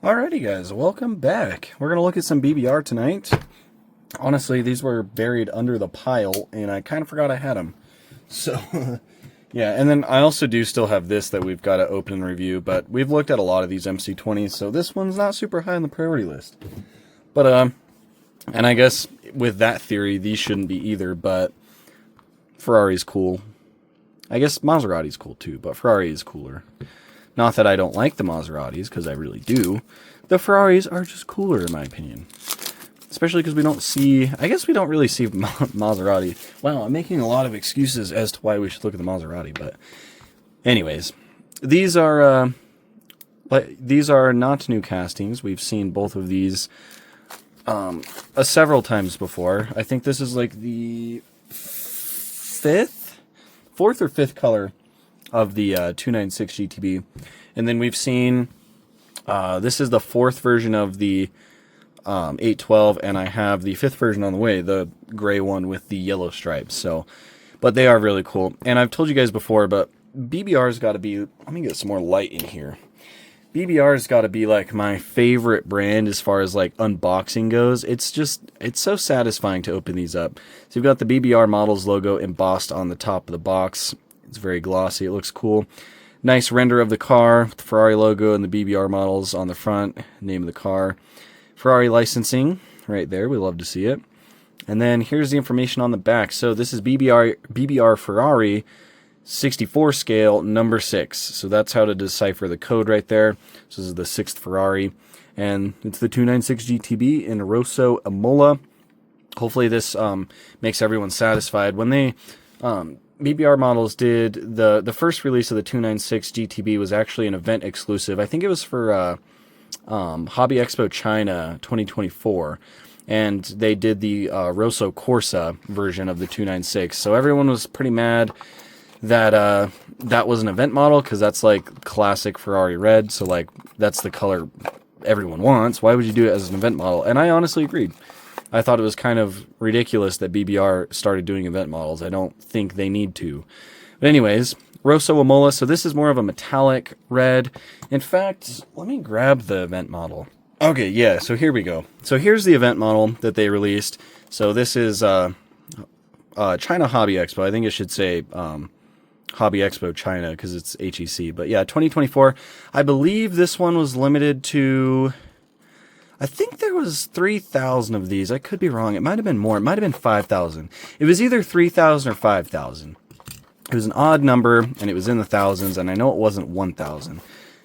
Alrighty guys, welcome back. We're going to look at some BBR tonight. Honestly, these were buried under the pile, and I kind of forgot I had them. So, yeah, and then I also do still have this that we've got to open and review, but we've looked at a lot of these MC20s, so this one's not super high on the priority list. But, and I guess with that theory, these shouldn't be either, but Ferrari's cool. I guess Maserati's cool too, but Ferrari is cooler. Not that I don't like the Maseratis, because I really do. The Ferraris are just cooler, in my opinion. Especially because we don't see... I guess we don't really see Maserati. Wow, I'm making a lot of excuses as to why we should look at the Maserati, but... Anyways, these are not new castings. We've seen both of these several times before. I think this is like the fourth or fifth color of the 296 GTB. And then we've seen, this is the fourth version of the 812, and I have the fifth version on the way, the gray one with the yellow stripes. So, but they are really cool. And I've told you guys before, but BBR's got to be, let me get some more light in here. BBR's got to be like my favorite brand as far as like unboxing goes. It's so satisfying to open these up. So you've got the BBR Models logo embossed on the top of the box. It's very glossy. It looks cool. Nice render of the car with the Ferrari logo and the BBR Models on the front. Name of the car. Ferrari licensing right there. We love to see it. And then here's the information on the back. So this is BBR Ferrari 64 scale number 6. So that's how to decipher the code right there. So this is the 6th Ferrari. And it's the 296 GTB in Rosso, Imola. Hopefully this makes everyone satisfied. When they... BBR Models did the first release of the 296 GTB was actually an event exclusive. I think it was for Hobby Expo China 2024, and they did the Rosso Corsa version of the 296. So everyone was pretty mad that that was an event model, because that's like classic Ferrari red. So like that's the color everyone wants. Why would you do it as an event model? And I honestly agreed. I thought it was kind of ridiculous that BBR started doing event models. I don't think they need to. But anyways, Rosso Imola. So this is more of a metallic red. In fact, let me grab the event model. Okay, yeah, so here we go. So here's the event model that they released. So this is China Hobby Expo. I think it should say Hobby Expo China because it's HEC. But yeah, 2024. I believe this one was limited to... I think there was 3,000 of these. I could be wrong. It might have been more. It might have been 5,000. It was either 3,000 or 5,000. It was an odd number, and it was in the thousands, and I know it wasn't 1,000.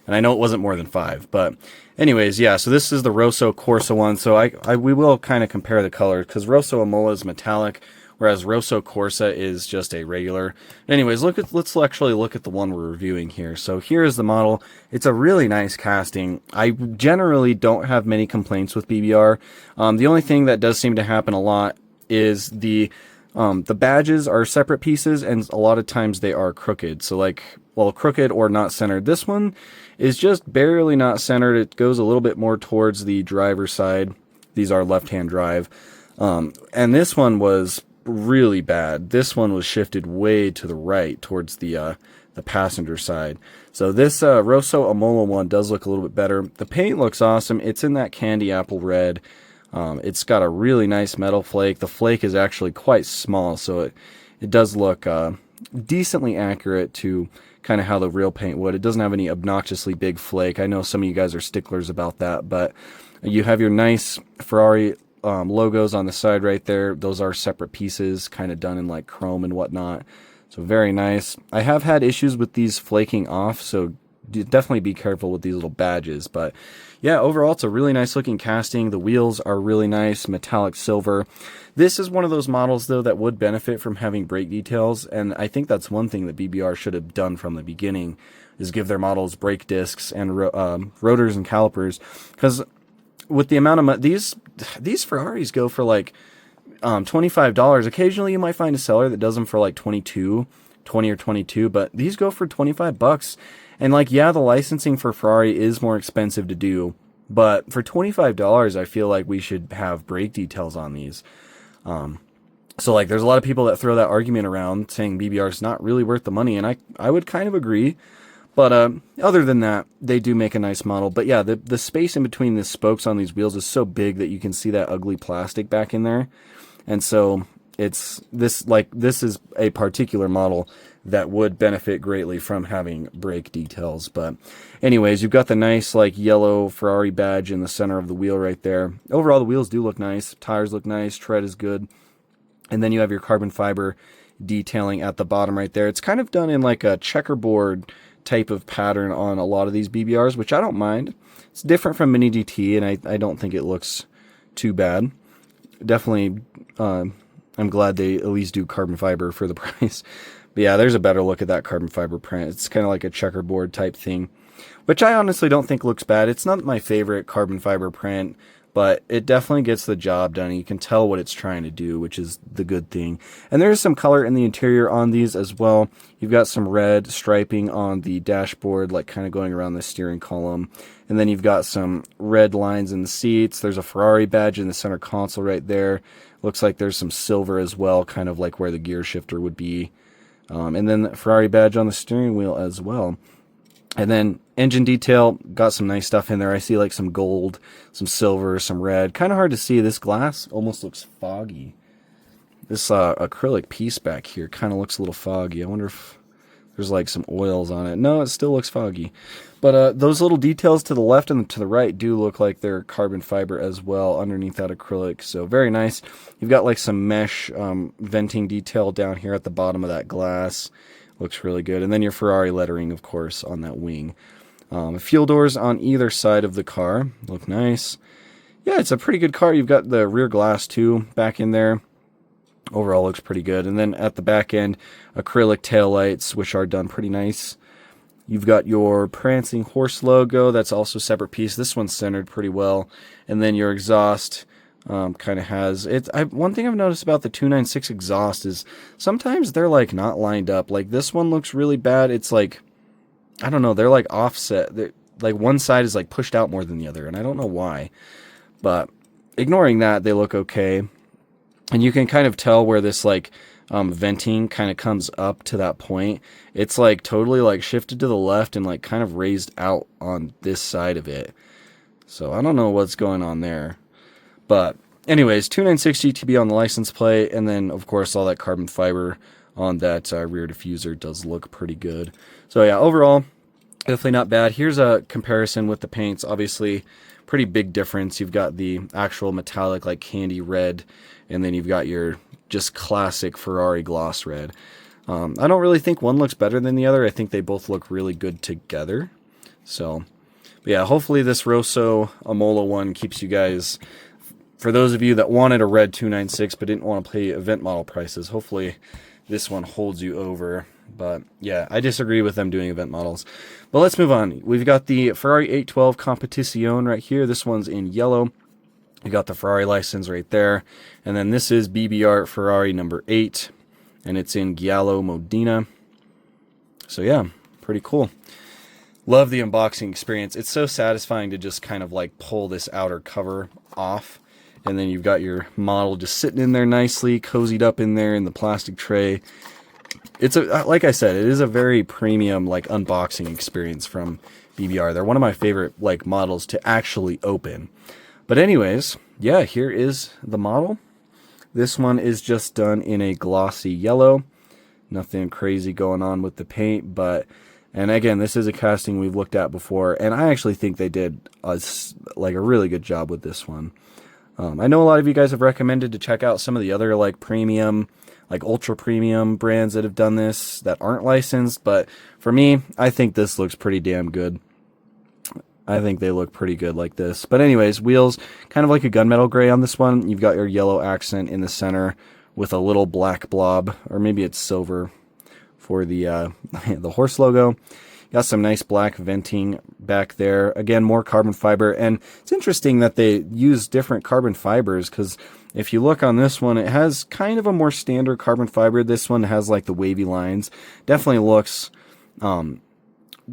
And I know it wasn't more than 5. But anyways, yeah, so this is the Rosso Corsa one. So we will kind of compare the colors, because Rosso Imola is metallic, whereas Rosso Corsa is just a regular. Anyways, let's actually look at the one we're reviewing here. So here is the model. It's a really nice casting. I generally don't have many complaints with BBR. The only thing that does seem to happen a lot is the badges are separate pieces, and a lot of times they are crooked. So like, well, crooked or not centered. This one is just barely not centered. It goes a little bit more towards the driver's side. These are left-hand drive. And this one was really bad. This one was shifted way to the right towards the passenger side. So this Rosso Imola one does look a little bit better. The paint looks awesome. It's in that candy apple red. It's got a really nice metal flake. The flake is actually quite small, so it does look decently accurate to kind of how the real paint would. It doesn't have any obnoxiously big flake. I know some of you guys are sticklers about that, but you have your nice Ferrari logos on the side right there. Those are separate pieces, kind of done in like chrome and whatnot. So very nice. I have had issues with these flaking off, so definitely be careful with these little badges. But yeah, overall it's a really nice looking casting. The wheels are really nice, metallic silver. This is one of those models though that would benefit from having brake details, and I think that's one thing that BBR should have done from the beginning, is give their models brake discs and rotors and calipers, because with the amount of these Ferraris go for like $25. Occasionally you might find a seller that does them for like 20 or 22, but these go for $25. And like, yeah, the licensing for Ferrari is more expensive to do, but for $25, I feel like we should have brake details on these. So like, there's a lot of people that throw that argument around saying BBR is not really worth the money, and I would kind of agree. But other than that, they do make a nice model. But yeah, the space in between the spokes on these wheels is so big that you can see that ugly plastic back in there. And so this is a particular model that would benefit greatly from having brake details. But anyways, you've got the nice like yellow Ferrari badge in the center of the wheel right there. Overall, the wheels do look nice. Tires look nice. Tread is good. And then you have your carbon fiber detailing at the bottom right there. It's kind of done in like a checkerboard type of pattern on a lot of these BBRs, which I don't mind. It's different from Mini GT, and I don't think it looks too bad. Definitely, I'm glad they at least do carbon fiber for the price. But yeah, there's a better look at that carbon fiber print. It's kind of like a checkerboard type thing, which I honestly don't think looks bad. It's not my favorite carbon fiber print, but it definitely gets the job done. You can tell what it's trying to do, which is the good thing. And there's some color in the interior on these as well. You've got some red striping on the dashboard, like kind of going around the steering column. And then you've got some red lines in the seats. There's a Ferrari badge in the center console right there. Looks like there's some silver as well, kind of like where the gear shifter would be. And then the Ferrari badge on the steering wheel as well. And then engine detail, got some nice stuff in there. I see like some gold, some silver, some red. Kind of hard to see. This glass almost looks foggy. This acrylic piece back here kind of looks a little foggy. I wonder if there's like some oils on it. No, it still looks foggy. But those little details to the left and to the right do look like they're carbon fiber as well underneath that acrylic. So very nice. You've got like some mesh venting detail down here at the bottom of that glass. Looks really good. And then your Ferrari lettering, of course, on that wing. Fuel doors on either side of the car. Look nice. Yeah, it's a pretty good car. You've got the rear glass, too, back in there. Overall, looks pretty good. And then at the back end, acrylic taillights, which are done pretty nice. You've got your prancing horse logo. That's also a separate piece. This one's centered pretty well. And then your exhaust kind of has it. One thing I've noticed about the 296 exhaust is sometimes they're like not lined up. Like this one looks really bad. It's like, I don't know, they're like offset. Like one side is like pushed out more than the other, and I don't know why. But ignoring that, they look okay. And you can kind of tell where this like venting kind of comes up to that point. It's like totally like shifted to the left and like kind of raised out on this side of it. So I don't know what's going on there. But anyways, 296 GTB on the license plate, and then of course all that carbon fiber on that rear diffuser does look pretty good. So yeah, overall, definitely not bad. Here's a comparison with the paints. Obviously, pretty big difference. You've got the actual metallic like candy red, and then you've got your just classic Ferrari gloss red. I don't really think one looks better than the other. I think they both look really good together. So yeah, hopefully this Rosso Imola one keeps you guys, for those of you that wanted a red 296 but didn't want to pay event model prices, hopefully this one holds you over. But yeah, I disagree with them doing event models. But let's move on. We've got the Ferrari 812 Competizione right here. This one's in yellow. You got the Ferrari license right there. And then this is BBR Ferrari number 8. And it's in Giallo, Modena. So yeah, pretty cool. Love the unboxing experience. It's so satisfying to just kind of like pull this outer cover off. And then you've got your model just sitting in there nicely, cozied up in there in the plastic tray. It's like I said, it is a very premium like unboxing experience from BBR. They're one of my favorite like models to actually open. But anyways, yeah, here is the model. This one is just done in a glossy yellow. Nothing crazy going on with the paint, and again, this is a casting we've looked at before, and I actually think they did a really good job with this one. I know a lot of you guys have recommended to check out some of the other like premium, like ultra premium brands that have done this that aren't licensed, but for me, I think this looks pretty damn good. I think they look pretty good like this. But anyways, wheels, kind of like a gunmetal gray on this one. You've got your yellow accent in the center with a little black blob, or maybe it's silver for the the horse logo. Got some nice black venting back there. Again, more carbon fiber. And it's interesting that they use different carbon fibers, because if you look on this one, it has kind of a more standard carbon fiber. This one has like the wavy lines. Definitely looks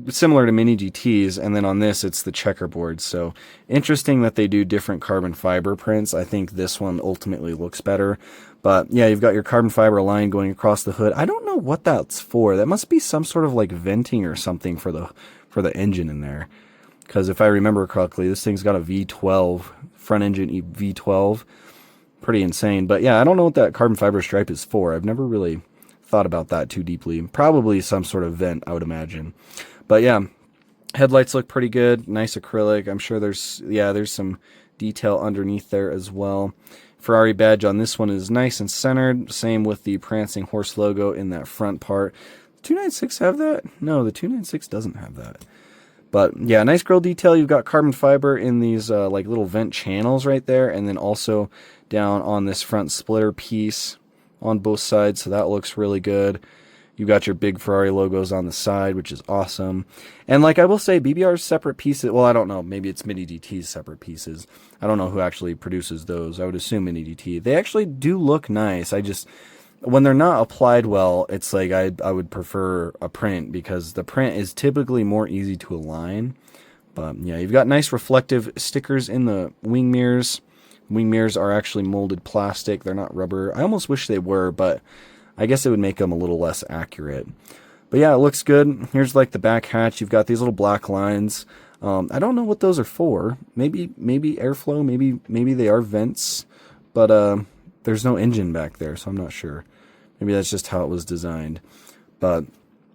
similar to mini GTs, and then on this it's the checkerboard. So interesting that they do different carbon fiber prints. I think this one ultimately looks better. But yeah, you've got your carbon fiber line going across the hood. I don't know what that's for. That must be some sort of like venting or something for the engine in there. Because if I remember correctly, this thing's got a V12 front engine V12. Pretty insane. But yeah, I don't know what that carbon fiber stripe is for. I've never really thought about that too deeply. Probably some sort of vent, I would imagine. But yeah, headlights look pretty good. Nice acrylic. I'm sure there's some detail underneath there as well. Ferrari badge on this one is nice and centered. Same with the prancing horse logo in that front part. The 296 have that? No, the 296 doesn't have that. But yeah, nice grille detail. You've got carbon fiber in these like little vent channels right there, and then also down on this front splitter piece on both sides. So that looks really good. You've got your big Ferrari logos on the side, which is awesome. And like I will say, BBR's separate pieces, well, I don't know, maybe it's Mini DT's separate pieces. I don't know who actually produces those. I would assume Mini DT. They actually do look nice. When they're not applied well, it's like I would prefer a print, because the print is typically more easy to align. But yeah, you've got nice reflective stickers in the wing mirrors. Wing mirrors are actually molded plastic. They're not rubber. I almost wish they were, but I guess it would make them a little less accurate. But yeah, it looks good. Here's like the back hatch. You've got these little black lines. I don't know what those are for. Maybe airflow. Maybe they are vents. But there's no engine back there, so I'm not sure. Maybe that's just how it was designed. But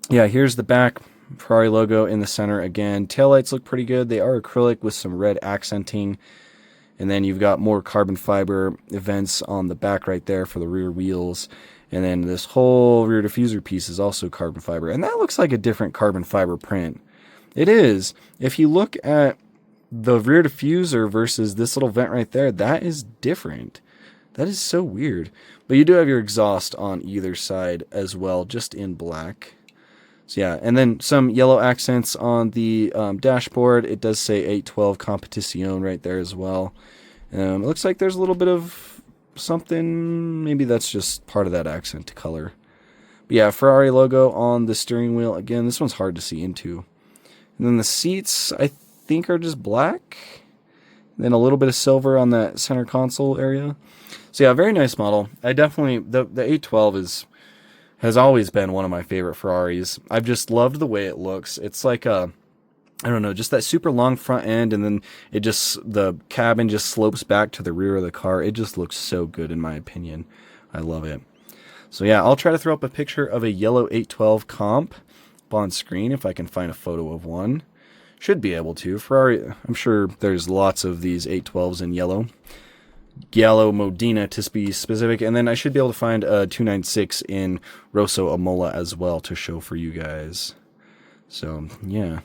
yeah, here's the back. Ferrari logo in the center again. Taillights look pretty good. They are acrylic with some red accenting. And then you've got more carbon fiber vents on the back right there for the rear wheels. And then this whole rear diffuser piece is also carbon fiber. And that looks like a different carbon fiber print. It is. If you look at the rear diffuser versus this little vent right there, that is different. That is so weird. But you do have your exhaust on either side as well, just in black. So yeah, and then some yellow accents on the dashboard. It does say 812 Competizione right there as well. It looks like there's a little bit of something. Maybe that's just part of that accent color. But yeah, Ferrari logo on the steering wheel. Again, this one's hard to see into. And then the seats, I think, are just black. And then a little bit of silver on that center console area. So yeah, very nice model. I definitely, the 812 has always been one of my favorite Ferraris. I've just loved the way it looks. It's like I don't know, just that super long front end, and then the cabin just slopes back to the rear of the car. It just looks so good in my opinion. I love it. So yeah, I'll try to throw up a picture of a yellow 812 comp up on screen if I can find a photo of one. Should be able to. Ferrari, I'm sure there's lots of these 812s in yellow. Giallo Modena to be specific, and then I should be able to find a 296 in Rosso Imola as well to show for you guys. So yeah,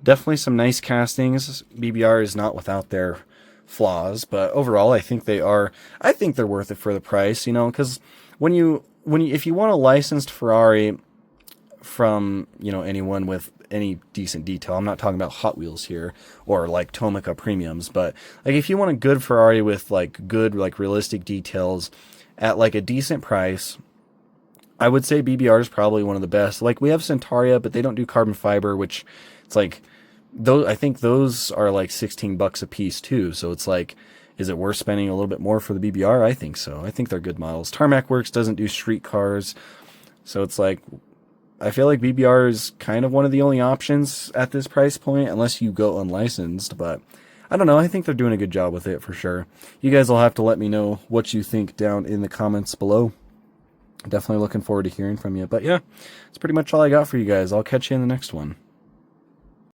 definitely some nice castings. BBR is not without their flaws, but overall I think they're worth it for the price, you know, because if you want a licensed Ferrari from, you know, anyone with any decent detail, I'm not talking about Hot Wheels here or like Tomica premiums, but like if you want a good Ferrari with like good, like realistic details at like a decent price, I would say BBR is probably one of the best. Like we have Centaria, but they don't do carbon fiber, which it's like those, I think those are like $16 a piece too. So it's like, is it worth spending a little bit more for the BBR? I think so. I think they're good models. Tarmac Works doesn't do street cars. So it's like, I feel like BBR is kind of one of the only options at this price point, unless you go unlicensed, but I don't know. I think they're doing a good job with it for sure. You guys will have to let me know what you think down in the comments below. Definitely looking forward to hearing from you. But yeah, that's pretty much all I got for you guys. I'll catch you in the next one.